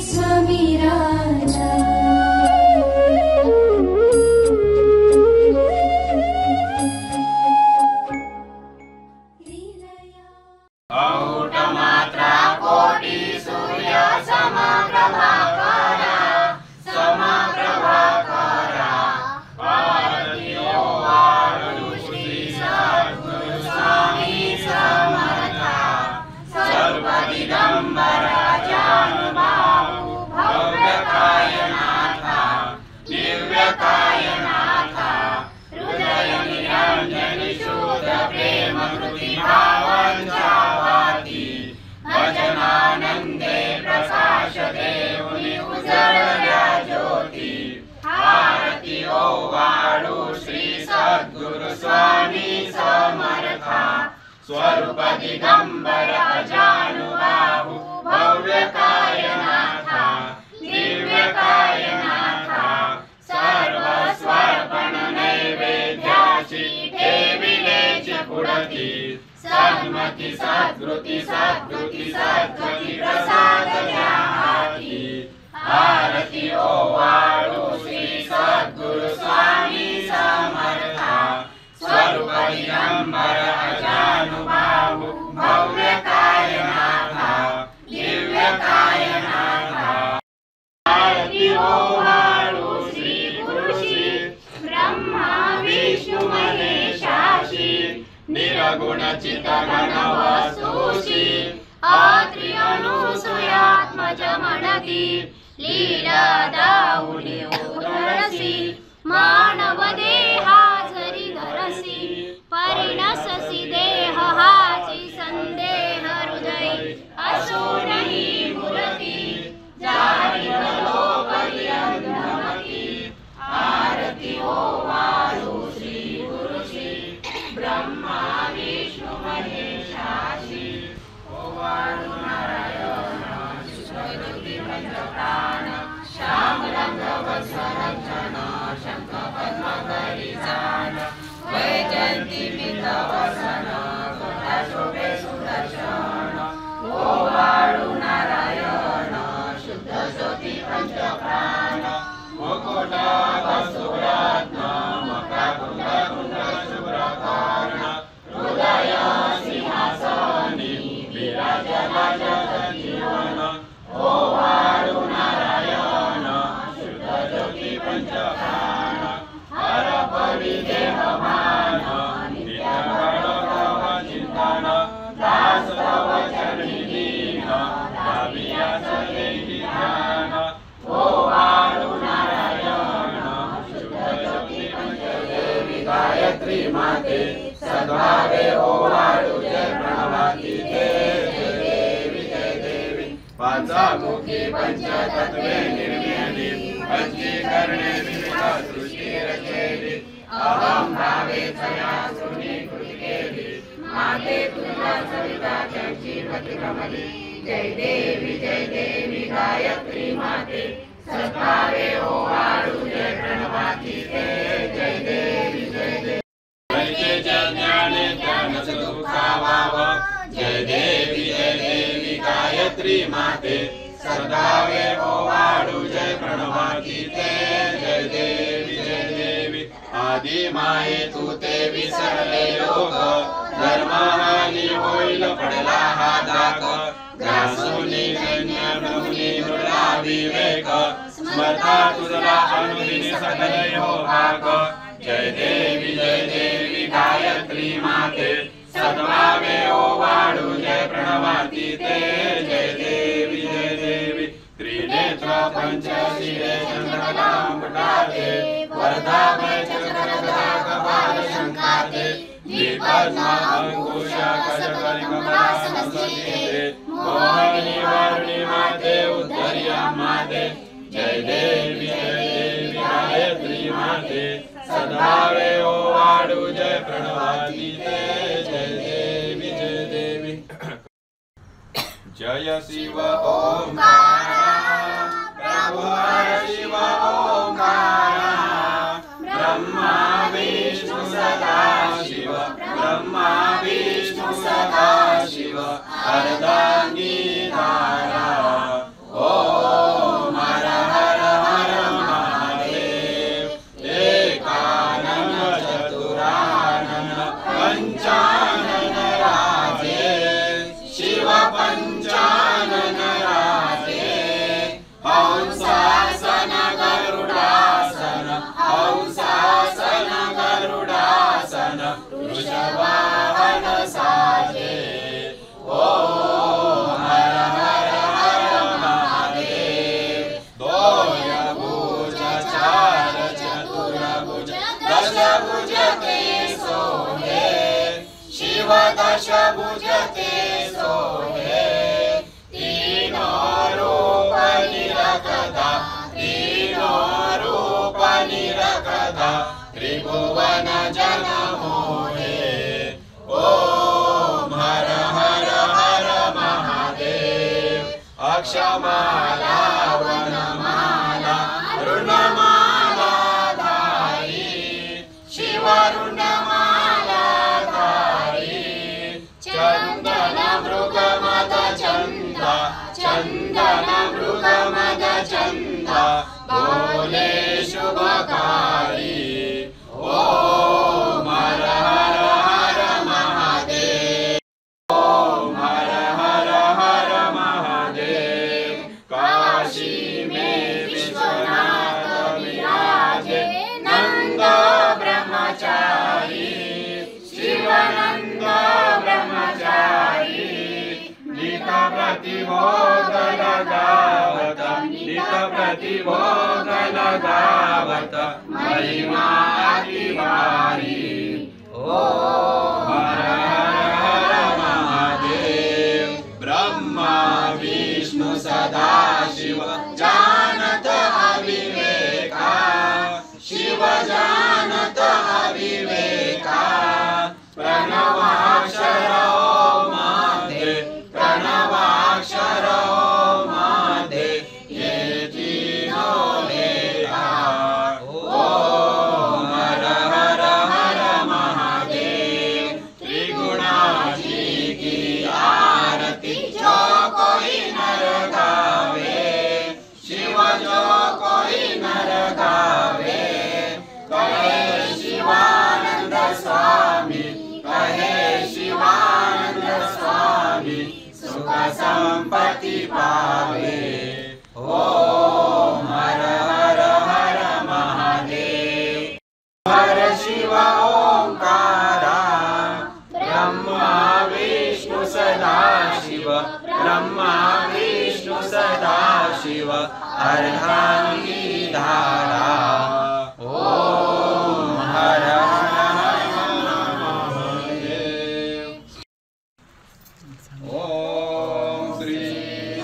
स्वामी राजा स्वामी समर्था स्वरूप दिगंबर अजानुबाहु भव्य कायनाथा दिव्य कायनाथा सर्व स्वर्ण नैवेद्याची ठेविलेचे पुढती सन्मती सद्गुती सद्गुती सद्गती प्रसाद द्या हाती आरती ओवाळू श्री सद्गुरु स्वामी समर्था स्वरूप दिगंबर अजानुबाहु भव्य कायनाथा दिव्य कायनाथा आरती ओवाळू श्री गुरुश्री ब्रह्मा विष्णु महेशाशी निरगुण चित्तगण वस्तुशी आत्रि अनुसूयात्मज मनती लीला दाऊली उधरसी मानव देहा जरी धरसी परिणससी देह हाची संदेह हृदय असूनही मूर्ती जारी लोकयंधमती आरती ओवाळू श्री गुरुश्री ब्रह्मा विष्णु महेशाशी ओवाळू नारायण शुद्धज्योती पंचप्राण श्यामरंग वत्सरंजन शंख पद्म गरिजान वैजयंती मितवसन कोटा शोभे सुदर्शन ओवाळू नारायण शुद्धज्योती पंचप्राण मुकुटा वसुरत्न मकरकुंड कुंड शुभ्रकर्ण हृदय सिंहासनी विराजला जगजीवन ओवाळू नारायण शुद्धज्योती पंचप्राण हर परिदेहमान नित्यगणभव चिंतन दास तव चरणी लीन भावियास देहि ध्यान ओवाळू नारायण शुद्धज्योती पंचदेवी गायत्री माते सद्भावे ओवाळू जय प्रणवाती जय देवी पंचमुखी पंचतत्वे निर्व्यणी पंचीकरणे विविध सृष्टी रचेली अहम भावे तया सुनी कृती केली माते तुझ्या सविता त्यांची मती कमली जय देवी गायत्री माते सद्भावे ओवाळू जय प्रणवाती जय देवी ज्ञाने ज्ञान सुखावाव जय देवी गायत्री माते सद्भावे ओवाळू जय प्रणवाती जय देवी आदि माये तू ते विसरले लोक धर्महानी होईल पडला हा दाग ग्रासुनी ज्ञानमुनी मृळा विवेक स्मर्था तुझला अनुदिनी सदय हो भाग जय देवी गायत्री माते सद्भावे ओवाळू जय प्रणवाती जय देवी त्रिनेत्र पंचशिरे चंद्रकलामुटाते वरदाभय चक्रगदा कपाल शंकाते द्विपद्मा अंकुशा कजकलिकमलासनस्थिते मोहिनी वारुणी माते उद्धर्या माते जय देवी गायत्री माते सद्भावे ओवाळू जय प्रणवाती जय देवी जय शिव ओंकार प्रभु शिव ओंकार ब्रह्मा विष्णु सदा शिव ब्रह्मा विष्णु सदा शिव अर्धांगी धारा ओ दशभुजते सोहे तीनो रूप निरकदा त्रिभुवन जन मोहे ओम हर हर हर महादेव अक्षमाला वनमाला ऋणमाला धारी शिव ऋणमाला धारी चंदन मृग मद चंदा चंदन मृग मद चंदा बोले शुभकारी ओम हर हर हर महादेव ओम हर हर हर महादेव काशी में विश्वनाथ विराजे नंद ब्रह्मचारी शिवानंद ब्रह्मचारी नित प्रतिभोग लगावत नित प्रतिभोग लगावत महिमा अतिवारी ओम हर हर हर महादेव ब्रह्मा विष्णु सदाशिव जानत अविवेका शिव जानत अविवेका प्रणवाक्षर ओम माते प्रणवाक्षर ओम माते ये तीनों लेता ओम हर हर हर महादेव त्रिगुणाजी की आरती जो कोई नर गावे शिव जो कोई नर गावे कहे शिवानंद स्वामी कहे शिवानंद स्वामी सुख संपत्ति पावे ओम हर हर हर महादेव हर शिव ओंकारा ब्रह्मा विष्णु सदा शिव ब्रह्मा विष्णु सदा शिव अर्धांगी धारा ओम हर हर महादेव ओम श्री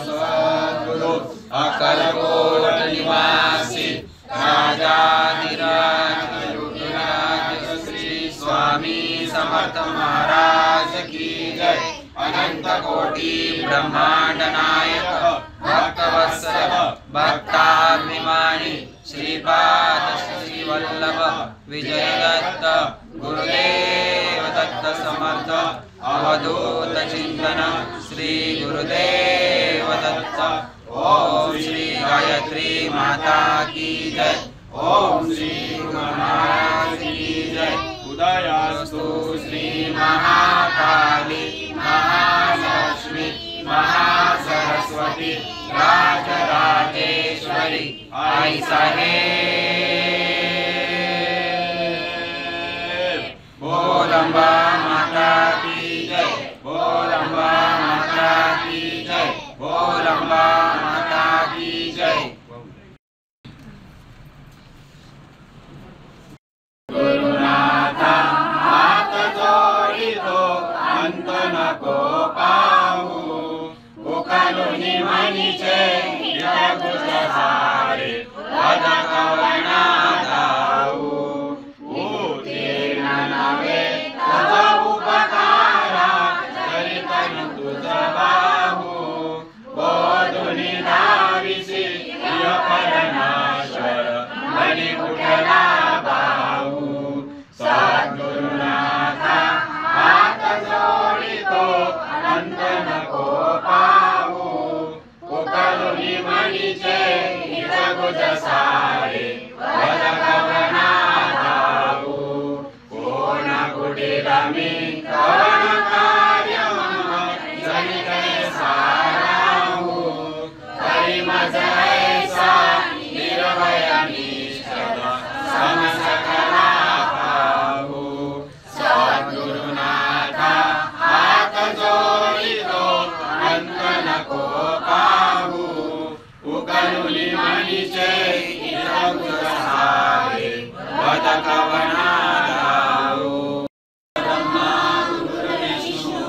सद्गुरु अकलकोट निवासी राजाधिराज योगीराज श्री स्वामी समर्थ महाराज की जय अनंत कोटि ब्रह्मांड नायक भक्तवत्सल भक्ताभिमानी श्रीपाद श्री वल्लभ विजय दत्त गुरुदेव दत्त समर्थ अवधूत चिंतन श्री गुरुदेव दत्त ओम श्री गायत्री माता की जय ओम श्री गुरु महाराज की जय उदयास्तु श्री महाकाली महालक्ष्मी महासरस्वती राजराजेश्वरी आई साहेब बोलंबा माता की जय बोलंबा माता की जय बोलंबा माता की जय गुरुनाथा हाथ जोड़ी दो अंत नको पाहू उकलुनी मनीचे गुजसारे वदकवना दाऊ उतीर्ण नवे तुझ उपकारा चरितन तुझ बाहू बोधुनी धाविसी प्रिय परमेश्वर बनी कुठला बाहू सद्गुरुनाथा हात जोडितो अंत नको पाहू उकलुनी मनीचे हित गुजसारे वदकवना दाऊ कोण कुटील मी कवन कार्य जनित साराहू करी मज ऐसा निर्भय निष्ठद समसकला पाहू सद्गुरुनाथा हात जोडितो अंत नको पाहू उकलुनी मनीचे हित गुजसारे वदकवना दाऊ ब्रह्मा गुरुर्विष्णु